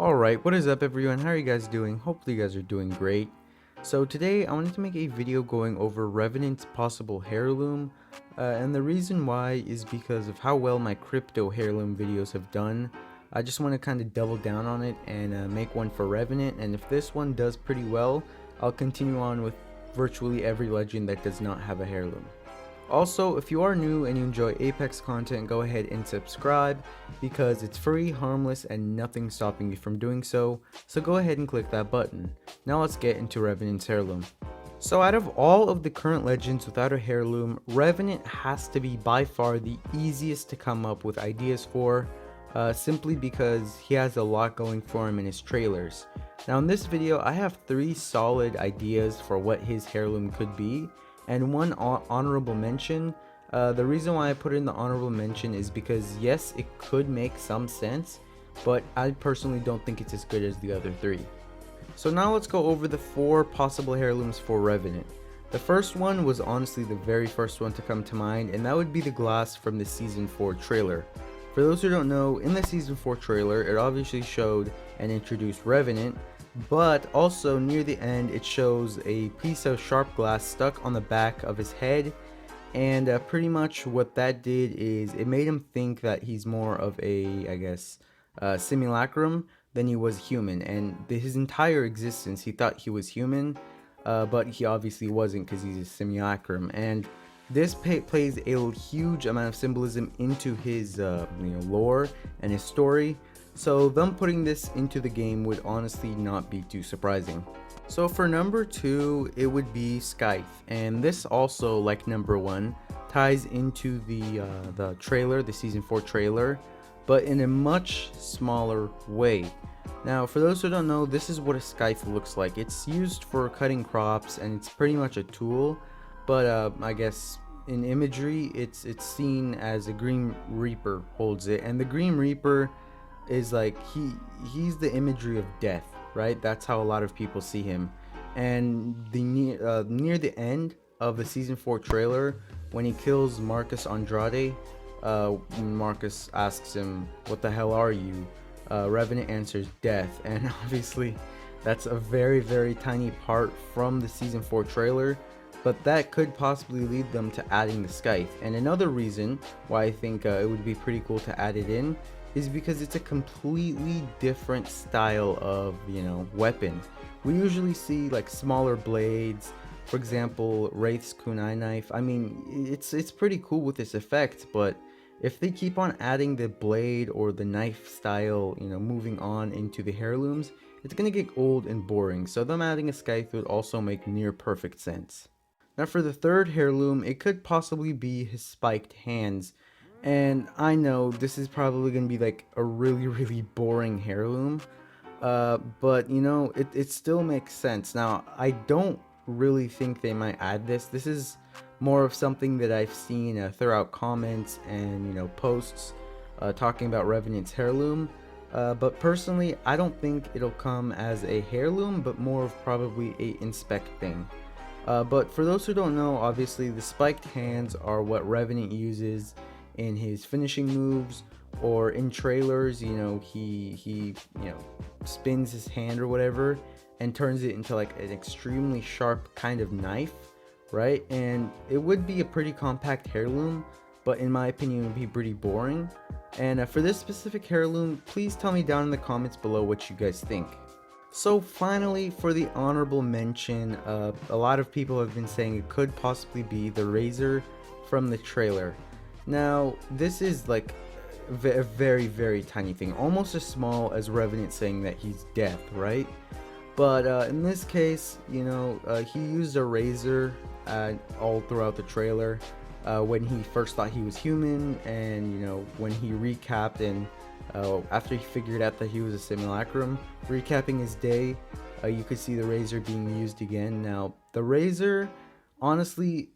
Alright, what is up everyone? How are you guys doing? Hopefully you guys are doing great. So today I wanted to make a video going over Revenant's possible heirloom, and the reason why is because of how well my crypto heirloom videos have done. I just want to kind of double down on it and make one for Revenant, and if this one does pretty well, I'll continue on with virtually every legend that does not have a heirloom. Also, if you are new and you enjoy Apex content, go ahead and subscribe because it's free, harmless, and nothing stopping you from doing so. So go ahead and click that button. Now let's get into Revenant's heirloom. So out of all of the current legends without a heirloom, Revenant has to be by far the easiest to come up with ideas for, simply because he has a lot going for him in his trailers. Now in this video, I have 3 solid ideas for what his heirloom could be, and one honorable mention. The reason why I put in the honorable mention is because yes, it could make some sense, but I personally don't think it's as good as the other 3. So now let's go over the 4 possible heirlooms for Revenant. The first one was honestly the very first one to come to mind, and that would be the glass from the Season 4 trailer. For those who don't know, in the Season 4 trailer, it obviously showed and introduced Revenant, but also near the end it shows a piece of sharp glass stuck on the back of his head, and pretty much what that did is it made him think that he's more of a, I guess, simulacrum than he was human, and his entire existence he thought he was human, but he obviously wasn't because he's a simulacrum. And this plays a huge amount of symbolism into his lore and his story. So them putting this into the game would honestly not be too surprising. So for number 2, it would be Scythe, and this also, like number 1, ties into the trailer, the Season 4 trailer, but in a much smaller way. Now for those who don't know, this is what a Scythe looks like. It's used for cutting crops and it's pretty much a tool, but I guess in imagery it's seen as a Green Reaper holds it, and the Green Reaper is like he's the imagery of death, right? That's how a lot of people see him. And the near the end of the Season 4 trailer, when he kills Marcus Andrade, Marcus asks him, "What the hell are you?" Revenant answers, "Death." And obviously that's a very tiny part from the Season 4 trailer, but that could possibly lead them to adding the Scythe. And another reason why I think it would be pretty cool to add it in is because it's a completely different style of, weapon. We usually see like smaller blades, for example, Wraith's kunai knife. I mean, it's pretty cool with this effect, but if they keep on adding the blade or the knife style, moving on into the heirlooms, it's gonna get old and boring. So them adding a Scythe would also make near perfect sense. Now for the third heirloom, it could possibly be his spiked hands. And I know this is probably going to be like a really boring heirloom, but it still makes sense. Now I don't really think they might add this. This is more of something that I've seen throughout comments and posts talking about Revenant's heirloom, but personally I don't think it'll come as a heirloom, but more of probably a inspect thing. But for those who don't know, obviously the spiked hands are what Revenant uses in his finishing moves, or in trailers. He spins his hand or whatever and turns it into like an extremely sharp kind of knife, right? And it would be a pretty compact heirloom, but in my opinion it would be pretty boring. And for this specific heirloom, please tell me down in the comments below what you guys think. So finally, for the honorable mention, a lot of people have been saying it could possibly be the razor from the trailer. Now this is like a very tiny thing, almost as small as Revenant saying that he's death, right? But in this case, he used a razor all throughout the trailer, when he first thought he was human, and when he recapped and after he figured out that he was a simulacrum, recapping his day, you could see the razor being used again. Now the razor, honestly,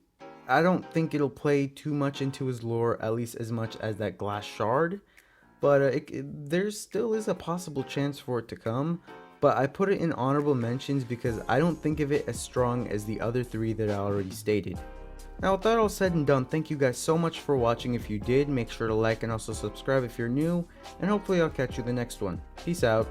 I don't think it'll play too much into his lore, at least as much as that glass shard, but there still is a possible chance for it to come. But I put it in honorable mentions because I don't think of it as strong as the other 3 that I already stated. Now with that all said and done, thank you guys so much for watching. If you did, make sure to like and also subscribe if you're new, and hopefully I'll catch you in the next one. Peace out.